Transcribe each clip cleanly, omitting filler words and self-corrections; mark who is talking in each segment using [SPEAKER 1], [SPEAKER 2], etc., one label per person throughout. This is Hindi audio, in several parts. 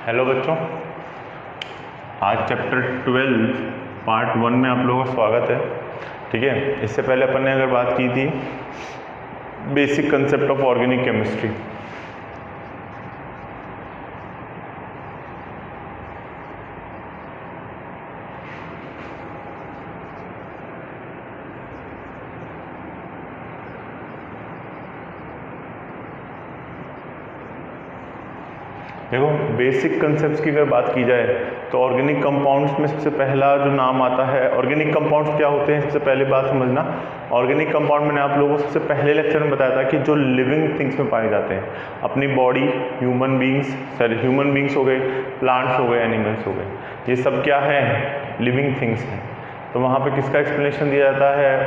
[SPEAKER 1] हेलो बच्चों, आज चैप्टर 12 पार्ट 1 में आप लोगों का स्वागत है। ठीक है, इससे पहले अपन ने अगर बात की थी basic concept of organic chemistry. देखो, बेसिक कंसेप्ट्स की अगर बात की जाए तो ऑर्गेनिक कंपाउंड्स में सबसे पहला जो नाम आता है, ऑर्गेनिक कंपाउंड्स क्या होते हैं सबसे पहले बात समझना। ऑर्गेनिक कंपाउंड मैंने आप लोगों को सबसे पहले लेक्चर में बताया था कि जो लिविंग थिंग्स में पाए जाते हैं, अपनी बॉडी, ह्यूमन बींग्स हो गए, प्लांट्स हो गए, एनिमल्स हो गए, ये सब क्या है? लिविंग थिंग्स हैं। तो वहाँ पे किसका एक्सप्लेनेशन दिया जाता है?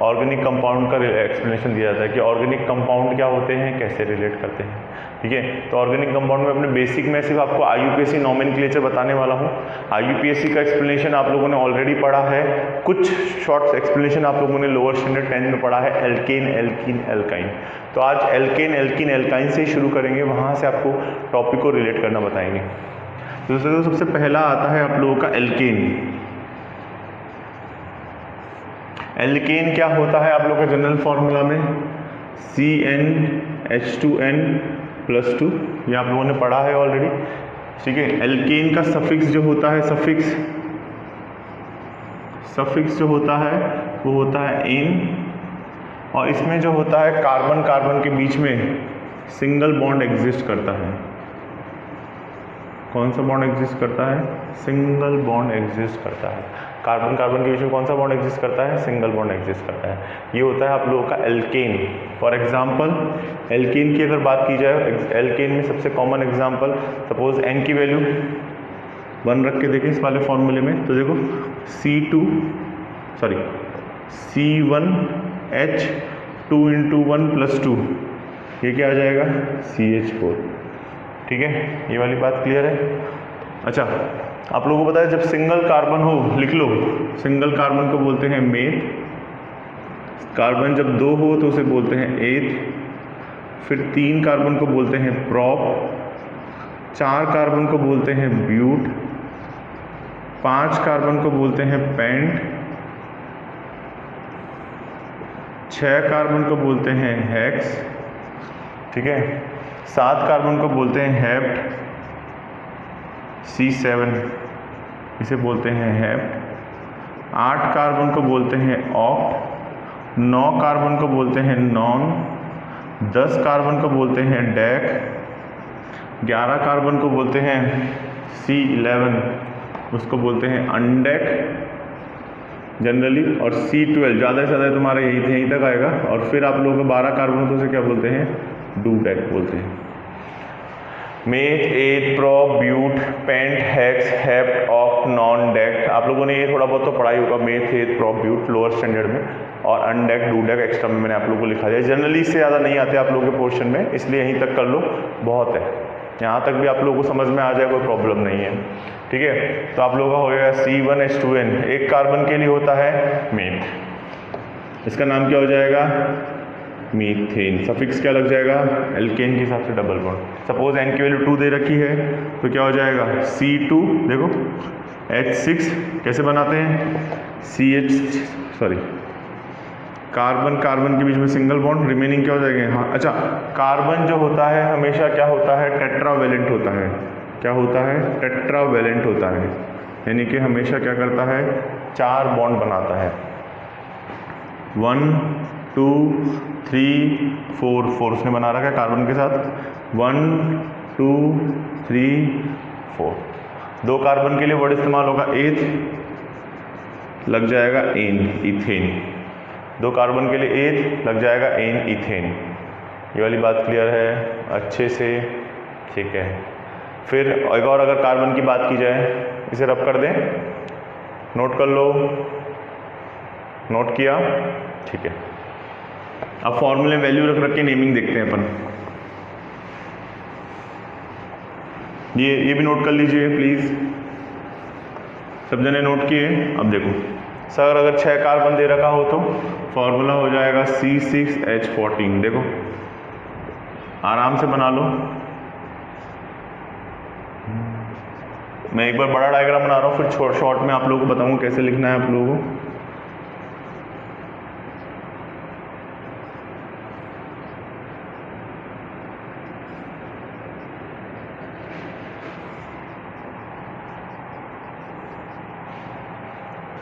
[SPEAKER 1] ऑर्गेनिक कंपाउंड का एक्सप्लेनेशन दिया जाता है कि ऑर्गेनिक कंपाउंड क्या होते हैं, कैसे रिलेट करते हैं। ठीक है, तो ऑर्गेनिक कंपाउंड में अपने बेसिक में सिर्फ आपको IUPAC नॉमेनक्लेचर बताने वाला हूँ। IUPAC का एक्सप्लेनेशन आप लोगों ने ऑलरेडी पढ़ा है, कुछ शॉर्ट्स एक्सप्लेनेशन आप लोगों ने लोअर स्टैंडर्ड 10 में पढ़ा है, एल्केन, एल्कीन, एल्काइन। तो आज एल्केन, एल्कीन, एल्काइन से ही शुरू करेंगे, वहाँ से आपको टॉपिक को रिलेट करना बताएंगे। तो सबसे पहला आता है आप लोगों का एल्केन। एल्केन क्या होता है आप लोग का जनरल फॉर्मूला में? CnH2n+2, ये आप लोगों ने पढ़ा है ऑलरेडी। ठीक है, एल्केन का सफिक्स जो होता है, सफिक्स जो होता है वो होता है n, और इसमें जो होता है कार्बन कार्बन के बीच में सिंगल बॉन्ड एग्जिस्ट करता है। कौन सा बॉन्ड एग्जिस्ट करता है? सिंगल बॉन्ड एग्जिस्ट करता है। कार्बन कार्बन के बीच में कौन सा बॉन्ड एग्जिस्ट करता है? सिंगल बॉन्ड एग्जिस्ट करता है। ये होता है आप लोगों का एल्केन। फॉर एग्जांपल, एल्केन की अगर बात की जाए, एल्केन में सबसे कॉमन एग्जांपल, सपोज n की वैल्यू 1 रख के देखें इस वाले फॉर्मूले में, तो देखो C1H2 × 1+2, ये क्या आ जाएगा? CH4। ठीक है, ये वाली बात क्लियर है? अच्छा, आप लोगों को पता है जब सिंगल कार्बन हो, लिख लो, सिंगल कार्बन को बोलते हैं मेथ, कार्बन जब 2 हो तो उसे बोलते हैं एथ, फिर 3 कार्बन को बोलते हैं प्रॉप, 4 कार्बन को बोलते हैं ब्यूट, 5 कार्बन को बोलते हैं पेंट, 6 कार्बन को बोलते हैं हेक्स, ठीक है, 7 कार्बन को बोलते हैं हेप्ट, C7 इसे बोलते हैं हेप्ट, 8 कार्बन को बोलते हैं ऑक्ट, 9 कार्बन को बोलते हैं नॉन, 10 कार्बन को बोलते हैं डेक, 11 कार्बन को बोलते हैं C11, उसको बोलते हैं अनडेक जनरली, और C12 ज़्यादा से ज़्यादा तुम्हारा यहीं तक आएगा। और फिर आप लोगों को 12 कार्बन तो उसे क्या बोलते हैं? डूडेक बोलते हैं। Meth, eth, prop, but, pent, hex, hept, oct, non, dec, आप लोगों ने ये थोड़ा बहुत तो पढ़ाई होगा, meth, eth, prop, ब्यूट lower standard में, और अनडेक, डूडेक एक्स्ट्रा में मैंने आप लोगों को लिखा दिया। जनरली इससे ज़्यादा नहीं आते आप लोगों के पोर्शन में, इसलिए यहीं तक कर लो, बहुत है। यहाँ तक भी आप लोगों को समझ में आ जाए, कोई प्रॉब्लम नहीं है। ठीक है, तो आप लोगों का हो गया C1H2n, एक कार्बन के लिए होता है मेथ, इसका नाम क्या हो जाएगा? मीथेन। सफिक्स क्या लग जाएगा? एल्केन के हिसाब से डबल बॉन्ड। सपोज n की वैल्यू 2 दे रखी है तो क्या हो जाएगा? C2, देखो H6 कैसे बनाते हैं? कार्बन कार्बन के बीच में सिंगल बॉन्ड, रिमेनिंग क्या हो जाएगा? हाँ, अच्छा, कार्बन जो होता है हमेशा क्या होता है? टेट्रावेलेंट होता है। क्या होता है? टेट्रावेलेंट होता है, यानी कि हमेशा क्या करता है? 4 बॉन्ड बनाता है। 1 2 3 4 उसने बना रखा है कार्बन के साथ। 1 2 3 4, 2 कार्बन के लिए वर्ड इस्तेमाल होगा एथ, लग जाएगा एन, इथेन। 2 कार्बन के लिए एथ, लग जाएगा एन, इथेन। ये वाली बात क्लियर है अच्छे से? ठीक है, फिर एक और अगर कार्बन की बात की जाए, इसे रब कर दें, नोट कर लो, नोट किया? ठीक है, अब फॉर्मूले वैल्यू रख के नेमिंग देखते हैं अपन। ये भी नोट कर लीजिए प्लीज़, सब जने नोट किए? अब देखो सर, अगर 6 कार्बन दे रखा हो तो फॉर्मूला हो जाएगा C6H14। देखो आराम से बना लो, मैं एक बार बड़ा डायग्राम बना रहा हूँ, फिर शॉर्ट में आप लोगों को बताऊँगा कैसे लिखना है आप लोगों को।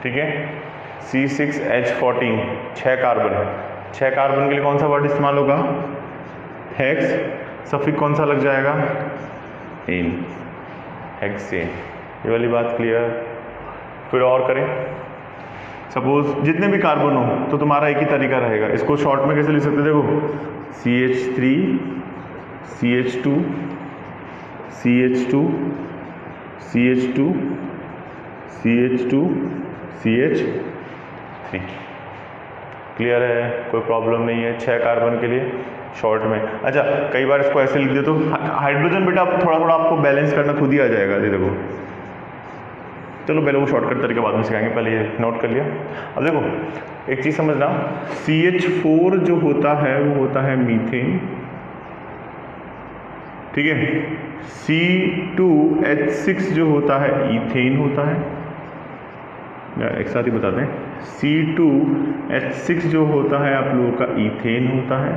[SPEAKER 1] ठीक है, C6H14 6 कार्बन है, 6 कार्बन के लिए कौन सा वर्ड इस्तेमाल होगा? हेक्स, सफिक्स कौन सा लग जाएगा? Ane, hexane. ये वाली बात क्लियर? फिर और करें, सपोज जितने भी कार्बन हो तो तुम्हारा एक ही तरीका रहेगा। इसको शॉर्ट में कैसे लिख सकते? देखो CH3 CH2 CH2 CH2 CH2 CH3। Clear है? कोई प्रॉब्लम नहीं है 6 कार्बन के लिए शॉर्ट में। अच्छा, कई बार इसको ऐसे लिख दे तो हाइड्रोजन बेटा थोड़ा थोड़ा आपको बैलेंस करना खुद ही आ जाएगा। ये देखो, चलो पहले वो शॉर्टकट तरीका बाद में सिखाएंगे, पहले ये नोट कर लिया। अब देखो एक चीज़ समझना, CH4 जो होता है वो होता है मीथेन, ठीक है। C2H6 जो होता है इथेन होता है, एक साथ ही बताते हैं। C2H6 जो होता है आप लोगों का इथेन होता है।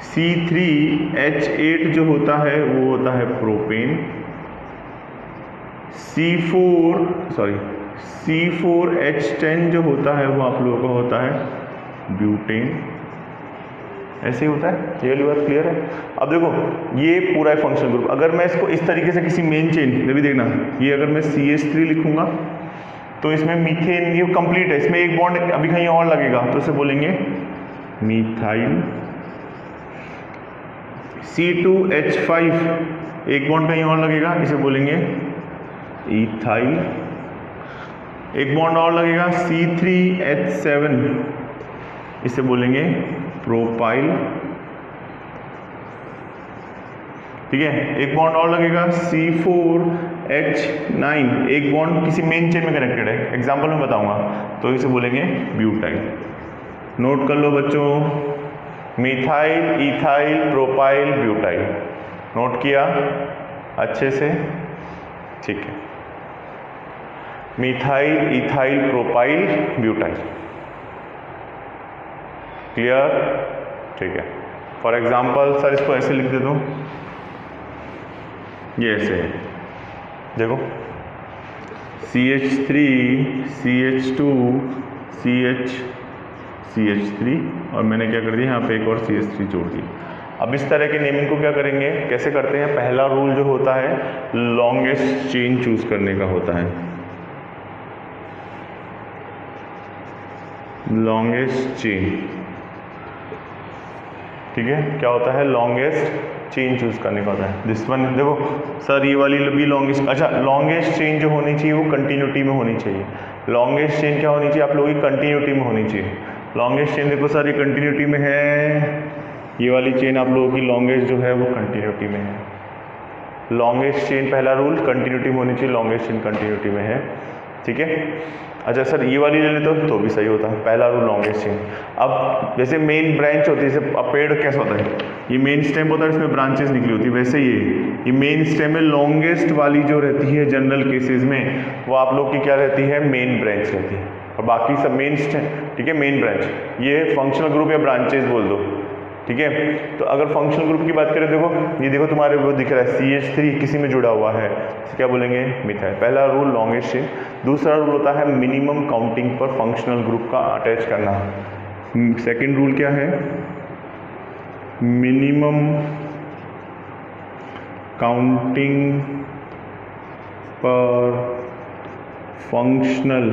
[SPEAKER 1] C3H8 जो होता है वो होता है प्रोपेन। C4H10 जो होता है वो आप लोगों का होता है ब्यूटेन। ऐसे ही होता है, ये वाली बात क्लियर है? अब देखो ये पूरा है फंक्शनल ग्रुप। अगर मैं इसको इस तरीके से किसी मेन चेन में भी देखना, ये अगर मैं CH3 लिखूंगा तो इसमें मीथेन ये कंप्लीट है, इसमें एक बॉन्ड अभी कहीं और लगेगा तो इसे बोलेंगे मीथाइल। C2H5 एक बॉन्ड कहीं और लगेगा, इसे बोलेंगे इथाइल। एक बॉन्ड और लगेगा C3H7, इसे बोलेंगे प्रोपाइल, ठीक है। एक बॉन्ड और लगेगा C4H9, एक बॉन्ड किसी मेन चेन में कनेक्टेड है, एग्जांपल में बताऊंगा, तो इसे बोलेंगे ब्यूटाइल। नोट कर लो बच्चों, methyl, ethyl, propyl, butyl. Note किया अच्छे से? ठीक है, methyl, ethyl, propyl, butyl. Clear? ठीक है। फॉर एग्जाम्पल सर इसको ऐसे लिख देता हूँ, ये ऐसे है, देखो CH3 CH2 CH3 और मैंने क्या कर दिया यहाँ पे एक और CH3 जोड़ दी। अब इस तरह के नेमिंग को क्या करेंगे, कैसे करते हैं? पहला रूल जो होता है लॉन्गेस्ट चेन चूज करने का होता है। लॉन्गेस्ट चेन, ठीक है, क्या होता है? लॉन्गेस्ट चेन चूज करने का होता है। दिस वन, देखो सर ये वाली भी लॉन्गेस्ट, अच्छा लॉन्गेस्ट चेन जो होनी चाहिए वो कंटिन्यूटी में होनी चाहिए। लॉन्गेस्ट चेन क्या होनी चाहिए आप लोगों की? कंटिन्यूटी में होनी चाहिए। लॉन्गेस्ट चेन देखो सर ये कंटिन्यूटी में है, ये वाली चेन आप लोगों की लॉन्गेस्ट जो है वो कंटिन्यूटी में है। लॉन्गेस्ट चेन पहला रूल कंटिन्यूटी में होनी चाहिए, लॉन्गेस्ट चेन कंटिन्यूटी में है, ठीक है। अच्छा सर ये वाली ले ले तो भी सही होता है, पहला रूल लॉन्गेस्ट चेन। अब जैसे मेन ब्रांच होती है, जैसे अब पेड़ कैसा होता है, ये मेन स्टेम होता है, इसमें ब्रांचेस निकली होती है, वैसे ये मेन स्टेम में लॉन्गेस्ट वाली जो रहती है जनरल केसेस में वो आप लोग की क्या रहती है? मेन ब्रांच रहती है, और बाकी सब मेन स्टेम, ठीक है, मेन ब्रांच। ये फंक्शनल ग्रुप या ब्रांचेस बोल दो, ठीक है। तो अगर फंक्शनल ग्रुप की बात करें, देखो ये देखो तुम्हारे वो दिख रहा है CH3 किसी में जुड़ा हुआ है, तो क्या बोलेंगे? मिथाइल। पहला रूल लॉन्गेस्ट चेन। दूसरा रूल होता है मिनिमम काउंटिंग पर फंक्शनल ग्रुप का अटैच करना। सेकंड रूल क्या है? मिनिमम काउंटिंग पर फंक्शनल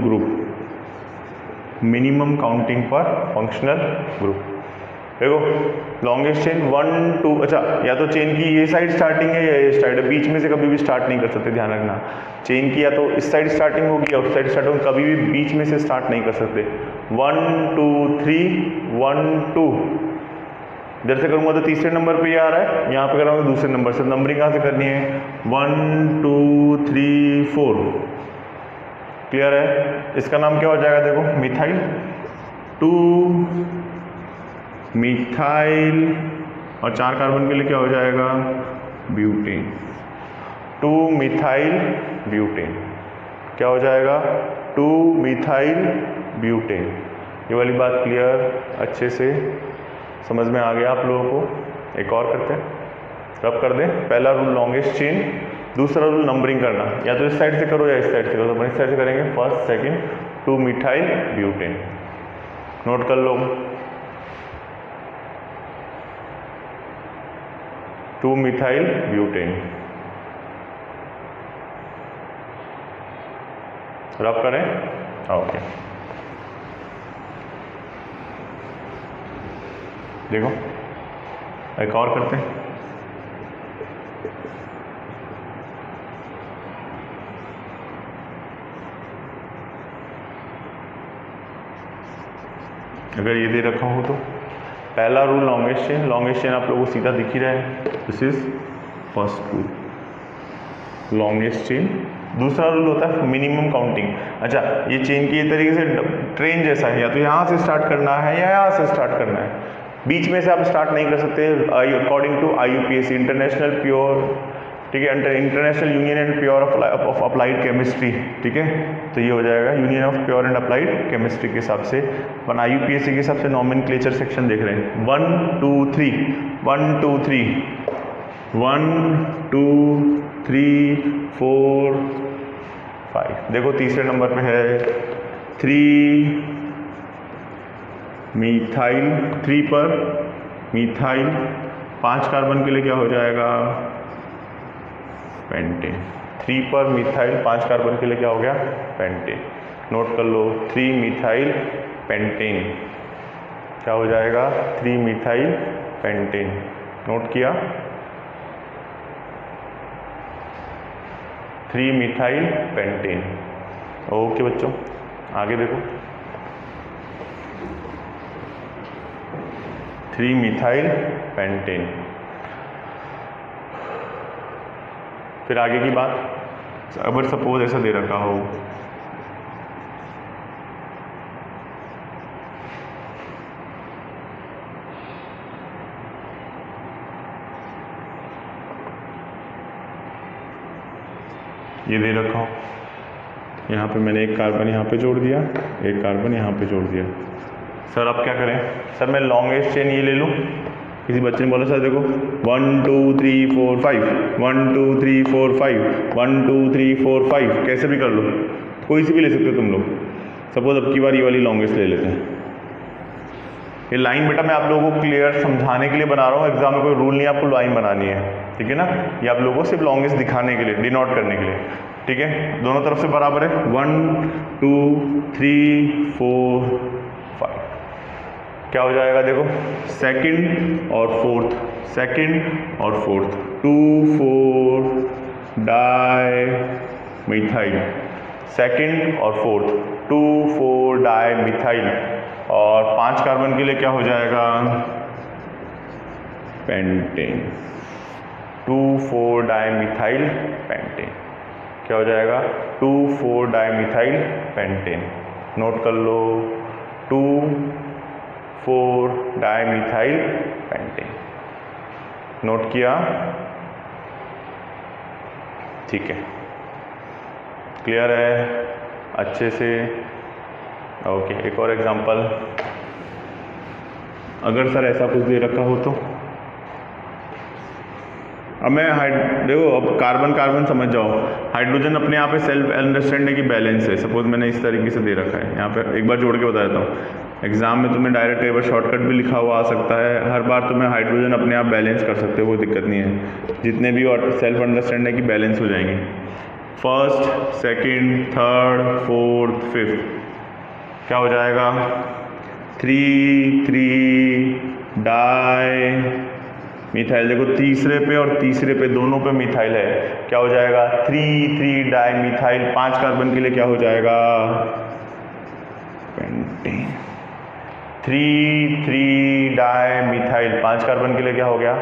[SPEAKER 1] ग्रुप। मिनिमम काउंटिंग पर फंक्शनल ग्रुप। देखो लॉन्गेस्ट चेन 1 2, अच्छा या तो चेन की ये साइड स्टार्टिंग है या ये साइड है, बीच में से कभी भी स्टार्ट नहीं कर सकते, ध्यान रखना। चेन की या तो इस साइड स्टार्टिंग होगी या उस साइड स्टार्ट होगी, कभी भी बीच में से स्टार्ट नहीं कर सकते। 1 2 3 1 2, इधर से करूँगा तो तीसरे नंबर पे ये आ रहा है, यहाँ पे कराऊंगा दूसरे नंबर से। नंबरिंग कहाँ से करनी है? 1 2 3 4। क्लियर है? इसका नाम क्या हो जाएगा? देखो मिथाइल 2 मिथाइल और 4 कार्बन के लिए क्या हो जाएगा, ब्यूटेन। 2 मिथाइल ब्यूटेन क्या हो जाएगा, 2 मिथाइल ब्यूटेन। ये वाली बात क्लियर, अच्छे से समझ में आ गया आप लोगों को। एक और करते हैं, रब कर दें। पहला रूल लॉन्गेस्ट चेन, दूसरा रूल नंबरिंग करना, या तो इस साइड से करो या इस साइड से करो। तो अपन इस साइड से करेंगे, first second 2 methyl butane. Note कर लो, 2 मिथाइल ब्यूटेन। रब करें, ओके। देखो एक और करते हैं, अगर ये दे रखा हो तो पहला rule longest chain, longest chain आप लोगों को सीधा दिख ही रहा है, this is first rule longest chain. दूसरा रूल होता है मिनिमम काउंटिंग। अच्छा, ये चेन की ये तरीके से ट्रेन जैसा है, या तो यहाँ से स्टार्ट करना है या यहाँ से स्टार्ट करना है, बीच में से आप स्टार्ट नहीं कर सकते। According to IUPAC international pure, ठीक है, international union and pure of applied chemistry, ठीक है। तो ये हो जाएगा union of pure and applied chemistry के हिसाब से। अपन IUPAC के हिसाब से नॉमेनक्लेचर सेक्शन देख रहे हैं। 1 2 3 1 2 3 1 2 3 4 5। देखो तीसरे नंबर पे है 3 मिथाइल, 3 पर मिथाइल, 5 कार्बन के लिए क्या हो जाएगा, पेंटेन। 3 पर मिथाइल, 5 कार्बन के लिए क्या हो गया, पेंटेन। नोट कर लो, 3 मिथाइल पेंटेन क्या हो जाएगा, 3 मिथाइल पेंटेन। नोट किया, 3 मिथाइल पेंटेन। ओके बच्चों, आगे देखो, 3 मिथाइल पेंटेन। फिर आगे की बात, अगर सपोज ऐसा दे रखा हो, ये दे रखा हो, यहाँ पे मैंने एक कार्बन यहाँ पे जोड़ दिया, एक कार्बन यहाँ पे जोड़ दिया। सर अब क्या करें, सर मैं लॉन्गेस्ट चेन ये ले लूँ। किसी बच्चे ने बोला सर देखो 1 2 3 4 5 1 2 3 4 5 1 2 3 4 5, कैसे भी कर लो, कोई सी भी ले सकते हो तुम लोग। सपोज अब की बार ये वाली लॉन्गेस्ट ले लेते हैं। ये लाइन बेटा मैं आप लोगों को क्लियर समझाने के लिए बना रहा हूँ, एग्जाम में कोई रूल नहीं, आपको लाइन बनानी है, ठीक है ना। ये आप लोगों को सिर्फ लॉन्गेस्ट दिखाने के लिए, डिनोट करने के लिए, ठीक है। दोनों तरफ से बराबर है, 1 2 3 4 5। क्या हो जाएगा देखो, सेकंड और फोर्थ, सेकंड और फोर्थ, 2 4 डाई मिथाइल, सेकंड और फोर्थ 2 4 डाई मिथाइल। और 5 कार्बन के लिए क्या हो जाएगा, पेंटेन, 2 4 डाई मिथाइल पेंटेन। क्या हो जाएगा, 2 4 डाई मिथाइल पेंटेन। नोट कर लो, 2 4 डाई मिथाइल पेंटेन। नोट किया, ठीक है, क्लियर है अच्छे से। ओके, एक और एग्जांपल, अगर सर ऐसा कुछ दे रखा हो तो, अब मैं देखो, अब कार्बन कार्बन समझ जाओ, हाइड्रोजन अपने यहाँ पे सेल्फ अंडरस्टैंडिंग की बैलेंस है। सपोज मैंने इस तरीके से दे रखा है, यहाँ पे एक बार जोड़ के बता देता हूँ। एग्जाम में तुम्हें डायरेक्ट एक बार शॉर्टकट भी लिखा हुआ आ सकता है, हर बार तुम्हें हाइड्रोजन अपने आप बैलेंस कर सकते हो, कोई दिक्कत नहीं है। जितने भी सेल्फ अंडरस्टैंडिंग की बैलेंस हो जाएंगे, first second third fourth fifth. क्या हो जाएगा, 3 3 डाई मिथाइल। देखो तीसरे पे और तीसरे पे दोनों पे मिथाइल है, क्या हो जाएगा, 3 3 डाई मिथाइल। 5 कार्बन के लिए क्या हो जाएगा, पेंटेन। 3 3 डाई मिथाइल, 5 कार्बन के लिए क्या हो गया,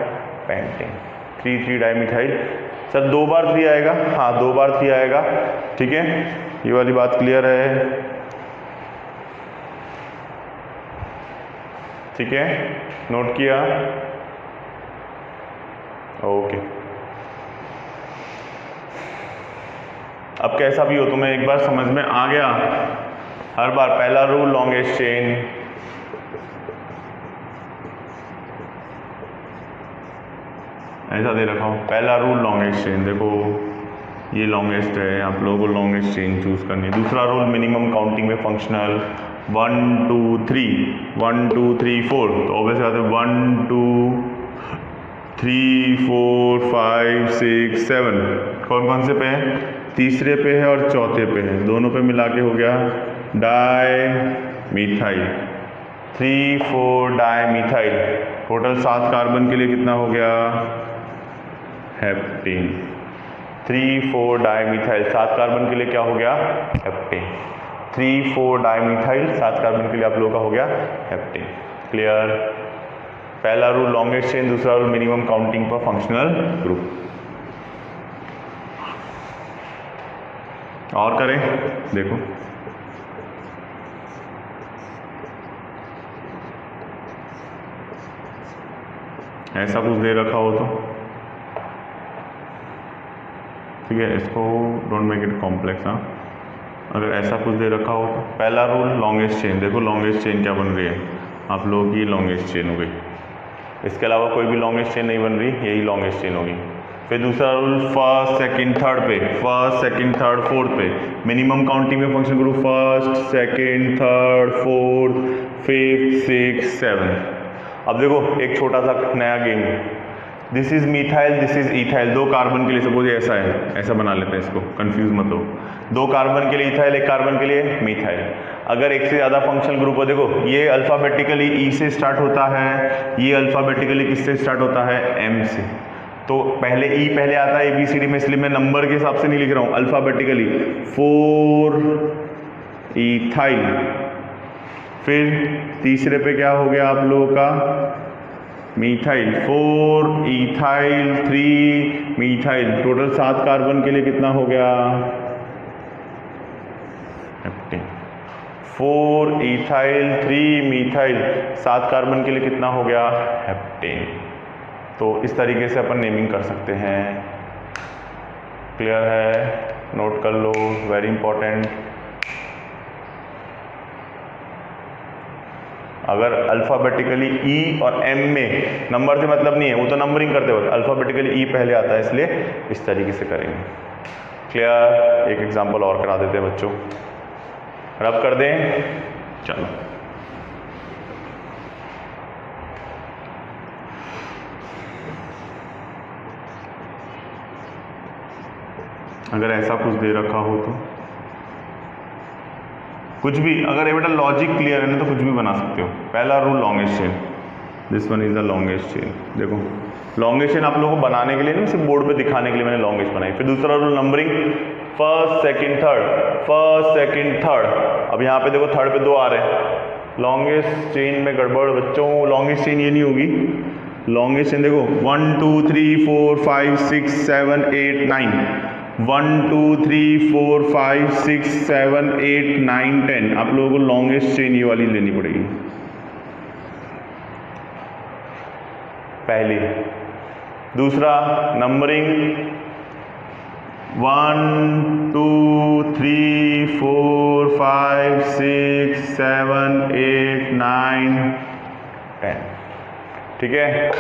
[SPEAKER 1] पेंटेन। 3 3 di methyl. सर 2 बार 3 आएगा, हाँ 2 बार 3 आएगा, ठीक है, ये वाली बात क्लियर है, ठीक है। नोट किया, ओके, अब कैसा भी हो तुम्हें एक बार समझ में आ गया। हर बार पहला रूल लॉन्गेस्ट चेन, ऐसा दे रखा हूँ, पहला रूल लॉन्गेस्ट चेन, देखो ये लॉन्गेस्ट है, आप लोगों को लॉन्गेस्ट चेन चूज करनी है। दूसरा रूल मिनिमम काउंटिंग में फंक्शनल 1 2 3 1 2 3 4, तो ऑब्वियसली आते 1 2 3 4 5 6 7, कौन कौन से पे है, तीसरे पे है और चौथे पे है, दोनों पे मिला के हो गया di methyl, 3 4 di methyl, total 7 carbon के लिए कितना हो गया, हेप्टेन। 3 4 डाई मिथाइल, 7 कार्बन के लिए क्या हो गया, हेप्टेन। 3 4 डाई मिथाइल, 7 कार्बन के लिए आप लोगों का हो गया हेप्टेन। क्लियर, पहला रूल लॉन्गेस्ट चेन, दूसरा रूल मिनिमम काउंटिंग पर फंक्शनल ग्रुप। और करें, देखो ऐसा कुछ दे रखा हो तो ठीक है, इसको डोंट मेक इट कॉम्प्लेक्स। हाँ, अगर ऐसा कुछ दे रखा हो तो पहला रूल लॉन्गेस्ट चेन, देखो लॉन्गेस्ट चेन क्या बन रही है आप लोगों की, लॉन्गेस्ट चेन हो गई, इसके अलावा कोई भी लॉन्गेस्ट चेन नहीं बन रही, यही लॉन्गेस्ट चेन होगी। फिर दूसरा रूल फर्स्ट सेकंड थर्ड पे, फर्स्ट सेकंड थर्ड फोर्थ पे मिनिमम काउंटिंग में function group first second third fourth fifth six seven. अब देखो एक छोटा सा नया game, this is methyl this is ethyl, 2 carbon के लिए सपोज ऐसा है, ऐसा बना लेते हैं इसको, कंफ्यूज मत हो, 2 कार्बन के लिए इथाइल, 1 कार्बन के लिए मिथाइल। अगर एक से ज़्यादा फंक्शनल ग्रुप हो, देखो ये अल्फ़ाबेटिकली ई से स्टार्ट होता है, ये अल्फ़ाबेटिकली किससे स्टार्ट होता है, एम से, तो पहले ई पहले आता है ABCD में, इसलिए मैं नंबर के हिसाब से नहीं लिख रहा हूँ, अल्फ़ाबेटिकली 4 इथाइल, फिर तीसरे पे क्या हो गया आप लोगों का, methyl, 4 ethyl 3 methyl, total 7 carbon के लिए कितना हो गया, हेप्टेन। 4 इथाइल 3 मीथाइल, 7 कार्बन के लिए कितना हो गया, हेप्टेन। तो इस तरीके से अपन नेमिंग कर सकते हैं। क्लियर है, नोट कर लो, वेरी इंपॉर्टेंट। अगर अल्फ़ाबेटिकली ई और एम में नंबर से मतलब नहीं है, वो तो नंबरिंग करते वक्त अल्फ़ाबेटिकली ई पहले आता है, इसलिए इस तरीके से करेंगे। क्लियर, एक एग्जांपल और करा देते हैं बच्चों, रब कर दें, चलो अगर ऐसा कुछ दे रखा हो तो कुछ भी, अगर ये बेटा लॉजिक क्लियर है ना तो कुछ भी बना सकते हो। पहला rule longest chain, this one is the longest chain, देखो लॉन्गेस्ट चेन आप लोगों को बनाने के लिए नहीं, सिर्फ बोर्ड पे दिखाने के लिए मैंने लॉन्गेस्ट बनाई। फिर दूसरा rule numbering, first second third, first second third. अब यहाँ पे देखो थर्ड पे 2 आ रहे हैं, लॉन्गेस्ट चेन में गड़बड़ बच्चों, लॉन्गेस्ट चेन ये नहीं होगी, लॉन्गेस्ट चेन देखो 1 2 3 4 5 6 7 8 9, 1 2 3 4 5 6 7 8 9 10, आप लोगों को लॉन्गेस्ट चेन ये वाली लेनी पड़ेगी पहली। दूसरा नंबरिंग 1 2 3 4 5 6 7 8 9 10, ठीक है,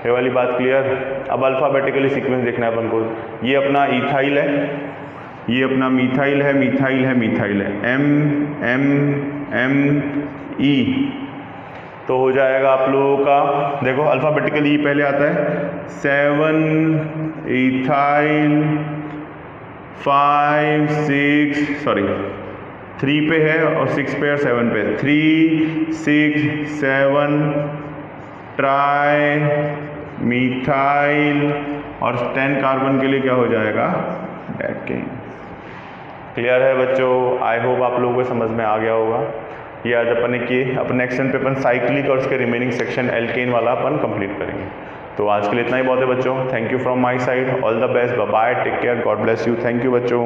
[SPEAKER 1] ये वाली बात क्लियर। अब अल्फ़ाबेटिकली सीक्वेंस देखना है अपन को, ये अपना इथाइल है, ये अपना मिथाइल है, मिथाइल है, मिथाइल है, एम एम एम ई, तो हो जाएगा आप लोगों का, देखो अल्फ़ाबेटिकली ई पहले आता है, 7 इथाइल 5 6 सॉरी 3 पे है और 6 पे और 7 पे, 3 6 7 ट्राई मिथाइल, और 10 कार्बन के लिए क्या हो जाएगा, डेकेन। क्लियर है बच्चों, आई होप आप लोगों को समझ में आ गया होगा। ये आज अपन ने किए, अपन नेक्स्ट सेशन पे अपन साइक्लिक और उसके रिमेनिंग सेक्शन एल्केन वाला अपन कंप्लीट करेंगे। तो आज के लिए इतना ही बहुत है बच्चों, thank you from my side, all the best, bye bye, take care, God bless you, thank you बच्चों।